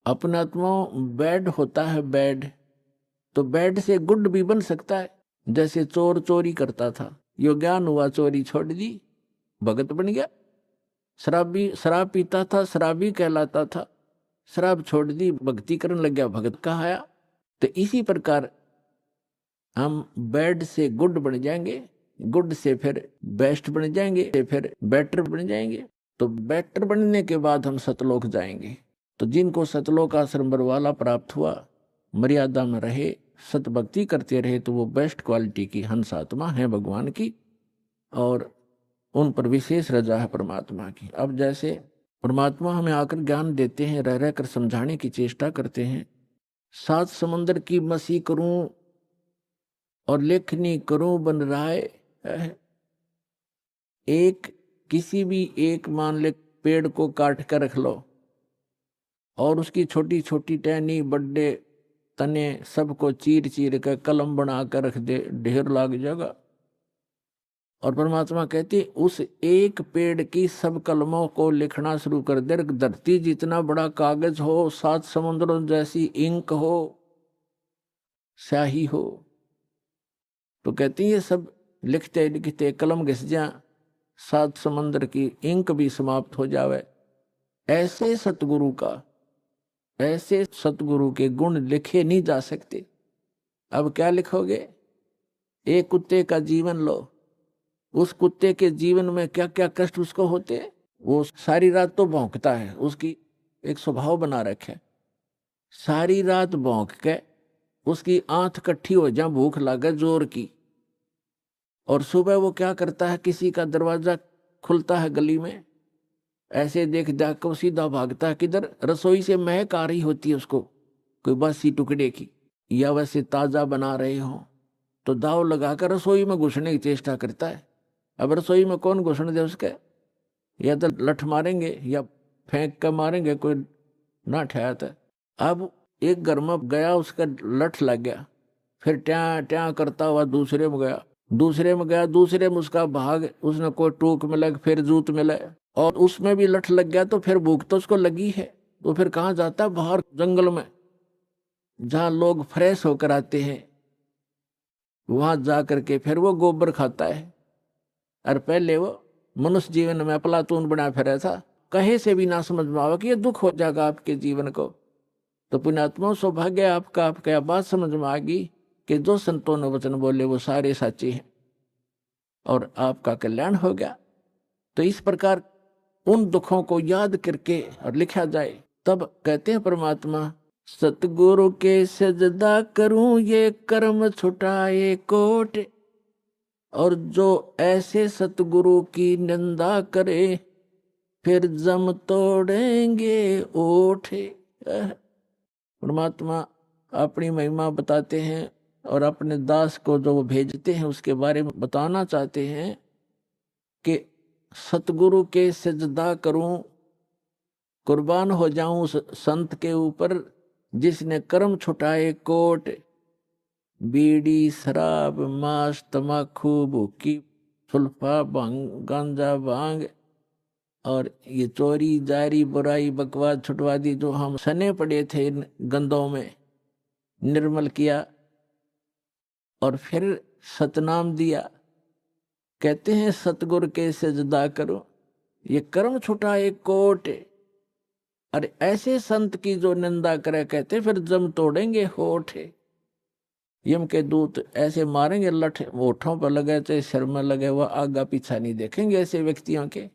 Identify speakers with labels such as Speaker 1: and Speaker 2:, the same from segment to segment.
Speaker 1: अपनात्मा bad होता है, bad, तो बैड से गुड भी बन सकता है। जैसे चोर चोरी करता था, यो ज्ञान हुआ, चोरी छोड़ दी, भगत बन गया। शराबी शराब पीता था, शराबी कहलाता था, शराब छोड़ दी, भक्ति करने लग गया, भगत कहाया। तो इसी प्रकार हम बैड से गुड बन जाएंगे, गुड से फिर बेस्ट बन जाएंगे, फिर बेटर बन जाएंगे। तो बेटर बनने के बाद हम सतलोक जाएंगे। तो जिनको सतलोक आश्रम बरवाला प्राप्त हुआ, मर्यादा में रहे, सत भक्ति करते रहे, तो वो बेस्ट क्वालिटी की हंस आत्मा है भगवान की, और उन पर विशेष रजा है परमात्मा की। अब जैसे परमात्मा हमें आकर ज्ञान देते हैं, रह रहकर समझाने की चेष्टा करते हैं। 7 समंदर की मसी करूं और लेखनी करूं बन रहा है। एक किसी भी एक मान ले पेड़ को काट कर रख लो और उसकी छोटी छोटी टहनी, बड़े तने सबको चीर चीर कर कलम बना कर रख दे, ढेर लाग जाएगा। और परमात्मा कहती उस एक पेड़ की सब कलमों को लिखना शुरू कर दे, धरती जितना बड़ा कागज हो, 7 समुद्रों जैसी इंक हो, स्याही हो, तो कहती ये सब लिखते लिखते कलम घिस जा, 7 समंदर की इंक भी समाप्त हो जावे। ऐसे सतगुरु के गुण लिखे नहीं जा सकते। अब क्या लिखोगे? एक कुत्ते का जीवन लो, उस कुत्ते के जीवन में क्या क्या कष्ट उसको होते हैं। वो सारी रात तो भौंकता है, उसकी एक स्वभाव बना रखे, सारी रात भौंक के उसकी आंख कट्ठी हो जा, भूख लागे जोर की, और सुबह वो क्या करता है, किसी का दरवाजा खुलता है गली में, ऐसे देख देख कर सीधा भागता है किधर, रसोई से महक आ रही होती है उसको कोई बासी टुकड़े की, या वैसे ताजा बना रहे हो, तो दाव लगाकर रसोई में घुसने की चेष्टा करता है। अब रसोई में कौन घुसने दे उसके, या तो लठ मारेंगे या फेंक कर मारेंगे, कोई ना ठहरता। अब एक घर में गया, उसका लठ लग गया, फिर ट्या ट्या करता हुआ दूसरे में गया, दूसरे में उसका भाग, उसने कोई टूक मिला, फिर जूत मिला, और उसमें भी लठ लग गया, तो फिर भूख तो उसको लगी है, तो फिर कहाँ जाता है, बाहर जंगल में जहाँ लोग फ्रेश होकर आते हैं, वहां जा करके फिर वो गोबर खाता है। और पहले वो मनुष्य जीवन में अफलातून बना फिरा था, कहे से भी ना समझ में आवा कि ये दुख हो जाएगा आपके जीवन को। तो पुण्यात्मा सौभाग्य आपका, आपका बात समझ में आ गई कि जो संतों ने वचन बोले वो सारे सच्चे हैं और आपका कल्याण हो गया। तो इस प्रकार उन दुखों को याद करके और लिखा जाए, तब कहते हैं परमात्मा, सतगुरु के सजदा करूं ये कर्म छुटाए कोट, और जो ऐसे सतगुरु की निंदा करे फिर जम तोड़ेंगे ओठे। परमात्मा अपनी महिमा बताते हैं और अपने दास को जो वो भेजते हैं उसके बारे में बताना चाहते हैं कि सतगुरु के सजदा करूं, कुर्बान हो जाऊं उस संत के ऊपर जिसने कर्म छुटाए कोट, बीड़ी शराब मांस तमाकू भूकी सुल्फा गांजा भांग और ये चोरी जारी बुराई बकवास छुटवा दी, जो हम सने पड़े थे इन गंदों में, निर्मल किया और फिर सतनाम दिया। कहते हैं सतगुरु के सजदा करो ये कर्म छुटाए कोट, और ऐसे संत की जो निंदा करे कहते फिर जम तोड़ेंगे होठ। यम के दूत ऐसे मारेंगे, लठ होठों पर लगे चाहे सिर में लगे, वह आगा पीछा नहीं देखेंगे ऐसे व्यक्तियों के।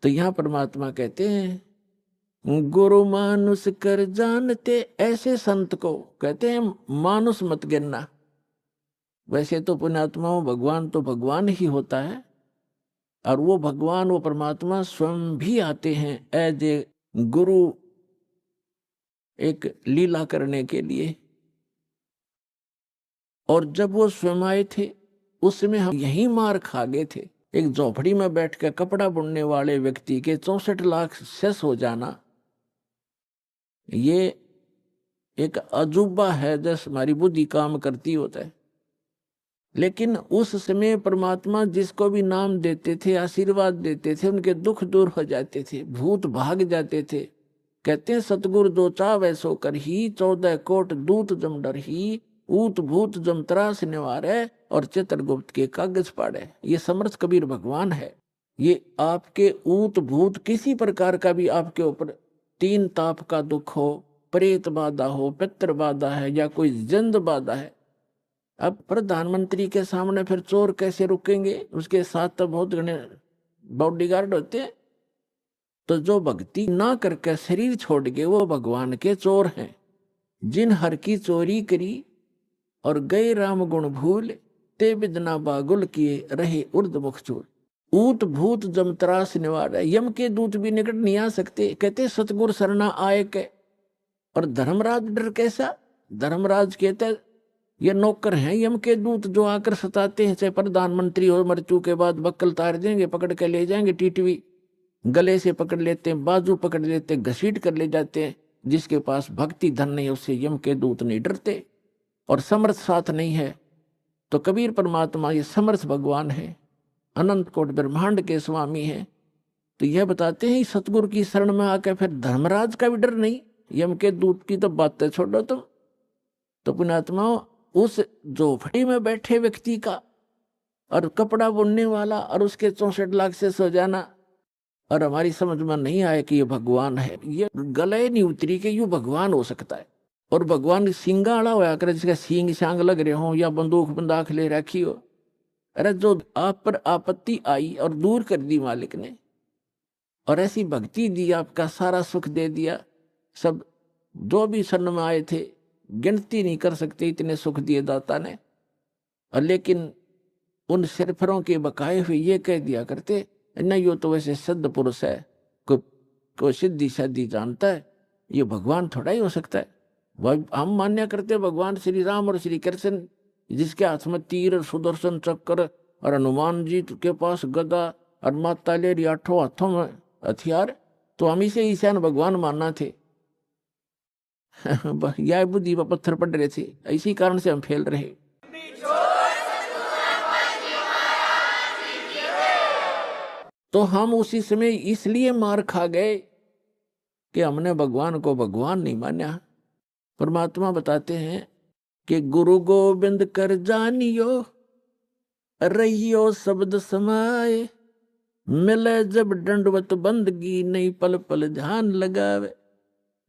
Speaker 1: तो यहाँ परमात्मा कहते हैं गुरु मानुष कर जानते, ऐसे संत को कहते हैं मानुष मत गिनना। वैसे तो पुण्यात्मा भगवान तो भगवान ही होता है, और वो भगवान वो परमात्मा स्वयं भी आते हैं एज ए गुरु, एक लीला करने के लिए। और जब वो स्वयं आए थे उस समय हम यही मार खा गए थे। एक झोपड़ी में बैठ कर कपड़ा बुनने वाले व्यक्ति के 64 लाख सेस हो जाना, ये एक अजूबा है, जैसे हमारी बुद्धि काम करती होता है। लेकिन उस समय परमात्मा जिसको भी नाम देते थे, आशीर्वाद देते थे, उनके दुख दूर हो जाते थे, भूत भाग जाते थे, कहते हैं सतगुरु दो चावै सो कर ही, 14 कोट दूत जम डर ही, ऊत भूत जम त्रास निवारे, और चित्रगुप्त के कागज पाड़े। ये समर्थ कबीर भगवान है। ये आपके ऊत भूत किसी प्रकार का भी आपके ऊपर 3 ताप का दुख हो, प्रेत बाधा हो, पितृ बाधा है या कोई जंद बाधा है, अब प्रधानमंत्री के सामने फिर चोर कैसे रुकेंगे? उसके साथ तो बहुत घने बॉडीगार्ड होते हैं। तो जो भक्ति ना करके शरीर छोड़ के वो भगवान के चोर हैं। जिन हर की चोरी करी और गए राम गुण भूल, ते बिदना बागुल किए रहे उर्द मुख चूर। ऊत भूत जम त्रास निवार, यम के दूत भी निकट नहीं आ सकते। कहते सतगुर सरना आए के। और धर्मराज डर कैसा? धर्मराज कहते ये नौकर हैं यम के दूत, जो आकर सताते हैं। चाहे प्रधानमंत्री हो, मृत्यु के बाद बक्कल तार देंगे, पकड़ के ले जाएंगे, टीटवी गले से पकड़ लेते हैं, बाजू पकड़ लेते हैं, घसीट कर ले जाते हैं। जिसके पास भक्ति धन नहीं उससे यम के दूत नहीं डरते। और समर्थ साथ नहीं है तो कबीर परमात्मा ये समर्थ भगवान है, अनंत कोट ब्रह्मांड के स्वामी हैं। तो यह बताते हैं सतगुरु की शरण में आकर फिर धर्मराज का भी डर नहीं, यम के दूत की तो बातें छोड़ो तुम। तो पुण्यात्मा उस झोपड़ी में बैठे व्यक्ति का और कपड़ा बुनने वाला और उसके 64 लाख से सो जाना, और हमारी समझ में नहीं आया कि ये भगवान है। ये गले नहीं उतरी कि यू भगवान हो सकता है। और भगवान सिंगाड़ा होया करे, जिसका सींग सांग लग रहे हो या बंदूक बंदाख ले रखी हो। अरे जो आप पर आपत्ति आई और दूर कर दी मालिक ने, और ऐसी भक्ति दी, आपका सारा सुख दे दिया। सब जो भी शरण में आए थे गिनती नहीं कर सकते, इतने सुख दिए दाता ने। और लेकिन उन सिरफरों के बकाए हुए ये कह दिया करते, नहीं यो तो वैसे सिद्ध पुरुष है, कोई सिद्धि शादी जानता है, ये भगवान थोड़ा ही हो सकता है। वह हम मान्य करते भगवान श्री राम और श्री कृष्ण, जिसके हाथ में तीर, सुदर्शन चक्र, और हनुमान जी के पास गदा, और माता ले 8 हाथों में हथियार, तो हम इसे ईशान भगवान मानना थे। यह बुद्धि पर पत्थर पड़ रहे थे, इसी कारण से हम फेल रहे। तो हम उसी समय इसलिए मार खा गए कि हमने भगवान को भगवान नहीं माना। परमात्मा बताते हैं कि गुरु गोविंद कर जानियो, रहियो शब्द समाए, मिले जब दंडवत बंदगी, नहीं पल पल ध्यान लगावे।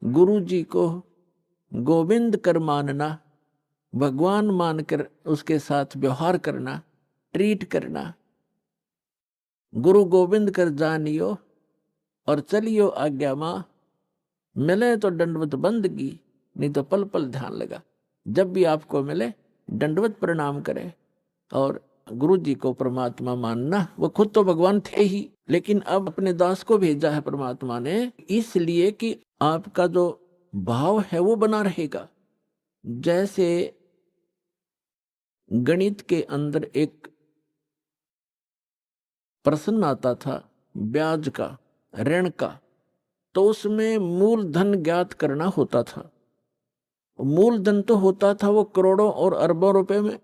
Speaker 1: गुरु जी को गोविंद कर मानना, भगवान मानकर उसके साथ व्यवहार करना, ट्रीट करना। गुरु गोविंद कर जानियो और चलियो आज्ञा माँ, मिले तो दंडवत बंदगी, नहीं तो पल पल ध्यान लगा। जब भी आपको मिले दंडवत प्रणाम करें और गुरु जी को परमात्मा मानना। वो खुद तो भगवान थे ही, लेकिन अब अपने दास को भेजा है परमात्मा ने, इसलिए कि आपका जो भाव है वो बना रहेगा। जैसे गणित के अंदर एक प्रश्न आता था ब्याज का, ऋण का, तो उसमें मूलधन ज्ञात करना होता था। मूलधन तो होता था वो करोड़ों और अरबों रुपए में।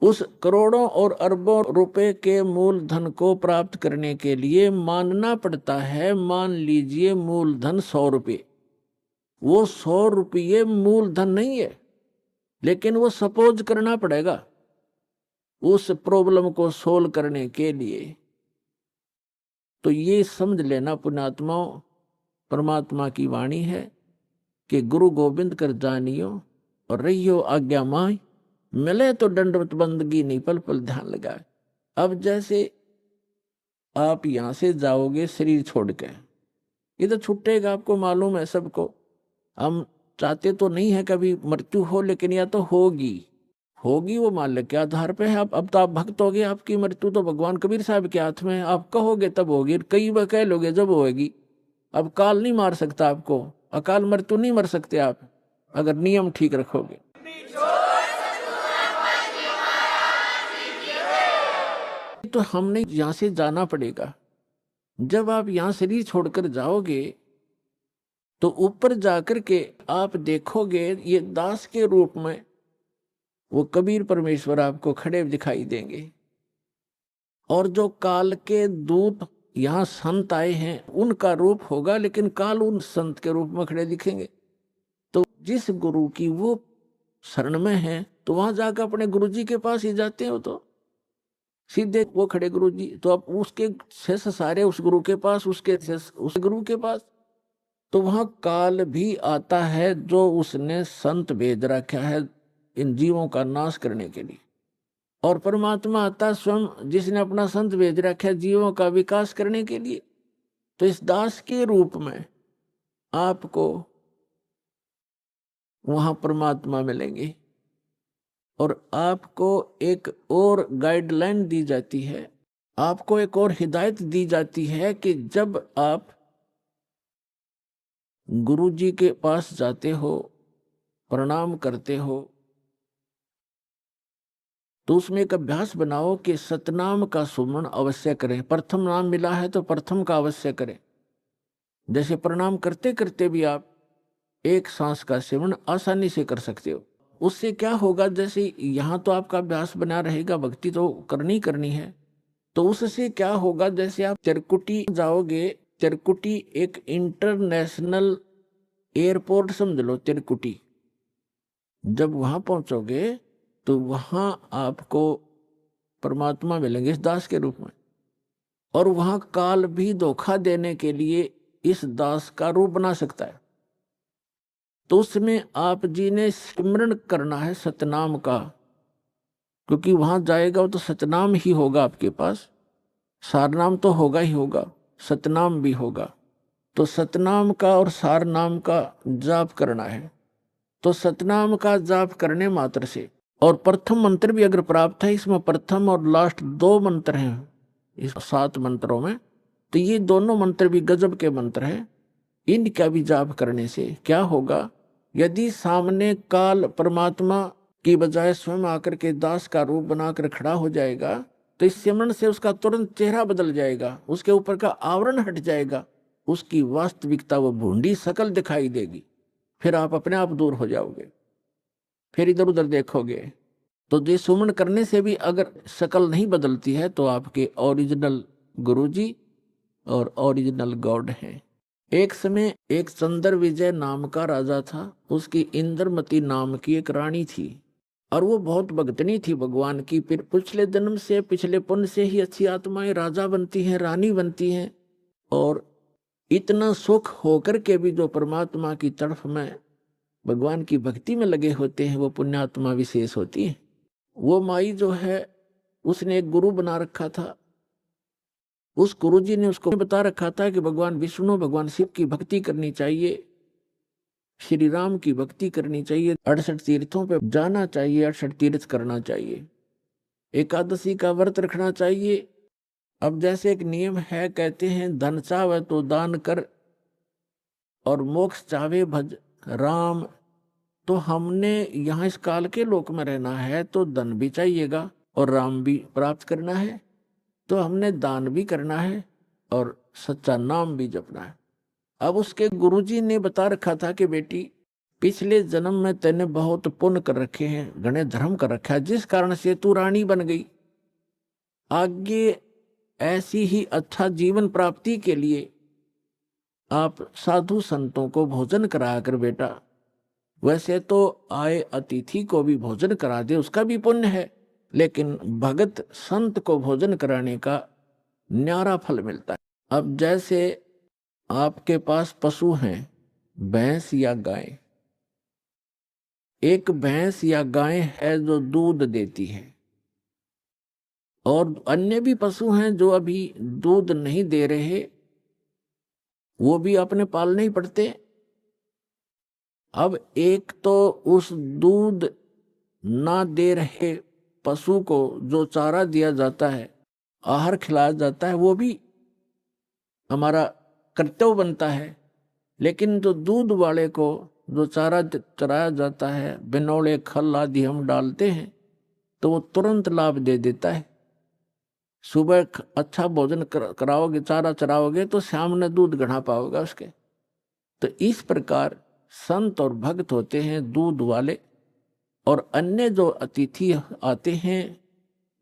Speaker 1: उस करोड़ों और अरबों रुपए के मूलधन को प्राप्त करने के लिए मानना पड़ता है, मान लीजिए मूलधन 100 रुपये। वो 100 रुपये मूलधन नहीं है, लेकिन वो सपोज करना पड़ेगा उस प्रॉब्लम को सोल्व करने के लिए। तो ये समझ लेना पुण्यात्माओं, परमात्मा की वाणी है कि गुरु गोविंद कर जानियो और रहियो आज्ञा माय, मिले तो दंडवत बंदगी, नहीं पल पल ध्यान लगाए। अब जैसे आप यहां से जाओगे शरीर छोड़ के, ये तो छूटेगा, आपको मालूम है सबको। हम चाहते तो नहीं है कभी मृत्यु हो, लेकिन या तो होगी वो मालिक के आधार पे है। अब तो आप भक्त हो गए, आपकी मृत्यु तो भगवान कबीर साहब के हाथ में है। आप कहोगे तब होगी, कई बार कह लोगे जब होगी। अब काल नहीं मार सकता आपको, अकाल मृत्यु नहीं मर सकते आप, अगर नियम ठीक रखोगे। तो हमने यहां से जाना पड़ेगा। जब आप यहां शरीर छोड़कर जाओगे तो ऊपर जाकर के आप देखोगे ये दास के रूप में वो कबीर परमेश्वर आपको खड़े दिखाई देंगे। और जो काल के दूत यहाँ संत आए हैं उनका रूप होगा, लेकिन काल उन संत के रूप में खड़े दिखेंगे। तो जिस गुरु की वो शरण में है तो वहां जाकर अपने गुरु जी के पास ही जाते हो, तो सीधे वो खड़े गुरु जी, तो अब उसके शेष सारे उस गुरु के पास, उसके शेष उस गुरु के पास। तो वहां काल भी आता है जो उसने संत भेज रखा है इन जीवों का नाश करने के लिए, और परमात्मा आता स्वयं जिसने अपना संत भेज रखा है जीवों का विकास करने के लिए। तो इस दास के रूप में आपको वहां परमात्मा मिलेंगे, और आपको एक और गाइडलाइन दी जाती है, आपको एक और हिदायत दी जाती है कि जब आप गुरु जी के पास जाते हो, प्रणाम करते हो, तो उसमें एक अभ्यास बनाओ कि सतनाम का सुमरण अवश्य करें। प्रथम नाम मिला है तो प्रथम का अवश्य करें। जैसे प्रणाम करते करते भी आप एक सांस का सेवन आसानी से कर सकते हो। उससे क्या होगा, जैसे यहाँ तो आपका अभ्यास बना रहेगा, भक्ति तो करनी है, तो उससे क्या होगा, जैसे आप चिरकुटी जाओगे, चिरकुटी एक इंटरनेशनल एयरपोर्ट समझ लो चिरकुटी। जब वहां पहुंचोगे तो वहां आपको परमात्मा मिलेंगे इस दास के रूप में, और वहां काल भी धोखा देने के लिए इस दास का रूप बना सकता है। तो उसमें आप जी ने सिमरण करना है सतनाम का, क्योंकि वहां जाएगा वो तो सतनाम ही होगा आपके पास, सारनाम तो होगा ही होगा, सतनाम भी होगा। तो सतनाम का और सारनाम का जाप करना है। तो सतनाम का जाप करने मात्र से, और प्रथम मंत्र भी अगर प्राप्त है, इसमें प्रथम और लास्ट 2 मंत्र हैं इस 7 मंत्रों में, तो ये दोनों मंत्र भी गजब के मंत्र हैं। इनका भी जाप करने से क्या होगा, यदि सामने काल परमात्मा की बजाय स्वयं आकर के दास का रूप बनाकर खड़ा हो जाएगा, तो इस सिमरन से उसका तुरंत चेहरा बदल जाएगा, उसके ऊपर का आवरण हट जाएगा, उसकी वास्तविकता वो भूंडी शकल दिखाई देगी। फिर आप अपने आप दूर हो जाओगे, फिर इधर उधर देखोगे। तो ये सुमन करने से भी अगर शकल नहीं बदलती है तो आपके ओरिजिनल गुरुजी और ओरिजिनल गॉड हैं। एक समय एक चंद्र विजय नाम का राजा था, उसकी इंद्रमती नाम की एक रानी थी, और वो बहुत भगतनी थी भगवान की। फिर पिछले जन्म से, पिछले पुण्य से ही अच्छी आत्माएं राजा बनती हैं, रानी बनती हैं, और इतना सुख होकर के भी जो परमात्मा की तरफ में भगवान की भक्ति में लगे होते हैं वो पुण्यात्मा विशेष होती है। वो माई जो है उसने एक गुरु बना रखा था, उस गुरु जी ने उसको बता रखा था कि भगवान विष्णु, भगवान शिव की भक्ति करनी चाहिए, श्री राम की भक्ति करनी चाहिए, 68 तीर्थों पे जाना चाहिए, 68 तीर्थ करना चाहिए, एकादशी का व्रत रखना चाहिए। अब जैसे एक नियम है, कहते हैं धन चाहे तो दान कर और मोक्ष चाहे भज राम। तो हमने यहाँ इस काल के लोक में रहना है तो धन भी चाहिएगा और राम भी प्राप्त करना है, तो हमने दान भी करना है और सच्चा नाम भी जपना है। अब उसके गुरुजी ने बता रखा था कि बेटी, पिछले जन्म में तेने बहुत पुण्य कर रखे हैं, घने धर्म कर रखा है, जिस कारण से तू रानी बन गई। आगे ऐसी ही अच्छा जीवन प्राप्ति के लिए आप साधु संतों को भोजन करा कर बेटा, वैसे तो आए अतिथि को भी भोजन करा दे, उसका भी पुण्य है, लेकिन भगत संत को भोजन कराने का न्यारा फल मिलता है। अब जैसे आपके पास पशु हैं, भैंस या गाय, एक भैंस या गाय है जो दूध देती है, और अन्य भी पशु हैं जो अभी दूध नहीं दे रहे, वो भी अपने पालने ही पड़ते। अब एक तो उस दूध ना दे रहे पशु को जो चारा दिया जाता है, आहार खिलाया जाता है, वो भी हमारा कर्तव्य बनता है। लेकिन जो दूध वाले को जो चारा चराया जाता है, बिनौले खल आदि हम डालते हैं, तो वो तुरंत लाभ दे देता है। सुबह अच्छा भोजन कराओगे, चारा चराओगे, तो शाम में दूध घड़ा पाओगे उसके। तो इस प्रकार संत और भक्त होते हैं दूध वाले, और अन्य जो अतिथि आते हैं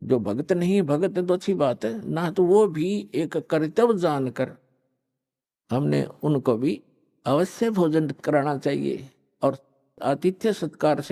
Speaker 1: जो भक्त नहीं, भगत है तो अच्छी बात है ना, तो वो भी एक कर्तव्य जानकर हमने उनको भी अवश्य भोजन कराना चाहिए और आतिथ्य सत्कार से